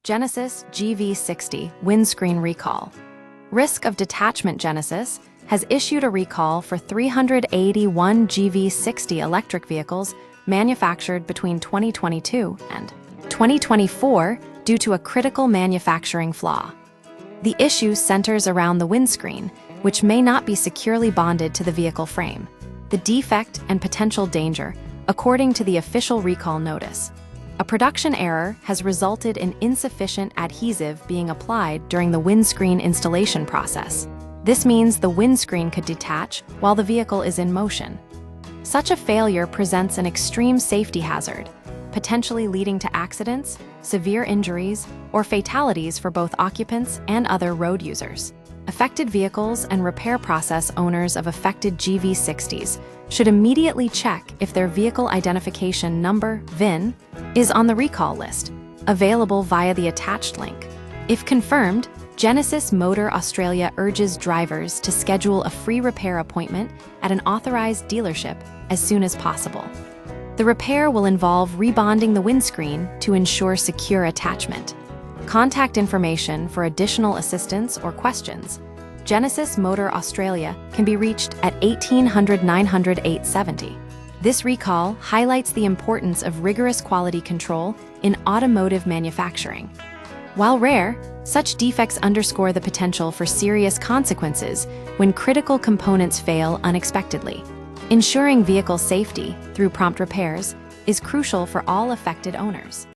Genesis GV60 windscreen recall. Risk of Detachment Genesis has issued a recall for 381 GV60 electric vehicles manufactured between 2022 and 2024 due to a critical manufacturing flaw. The issue centers around the windscreen, which may not be securely bonded to the vehicle frame. The defect and potential danger, according to the official recall notice. A production error has resulted in insufficient adhesive being applied during the windscreen installation process. This means the windscreen could detach while the vehicle is in motion. Such a failure presents an extreme safety hazard, potentially leading to accidents, severe injuries, or fatalities for both occupants and other road users. Affected vehicles and repair process owners of affected GV60s should immediately check if their vehicle identification number, VIN, is on the recall list, available via the attached link. If confirmed, Genesis Motor Australia urges drivers to schedule a free repair appointment at an authorized dealership as soon as possible. The repair will involve rebonding the windscreen to ensure secure attachment. Contact information for additional assistance or questions. Genesis Motor Australia can be reached at 1800 900 870. This recall highlights the importance of rigorous quality control in automotive manufacturing. While rare, such defects underscore the potential for serious consequences when critical components fail unexpectedly. Ensuring vehicle safety through prompt repairs is crucial for all affected owners.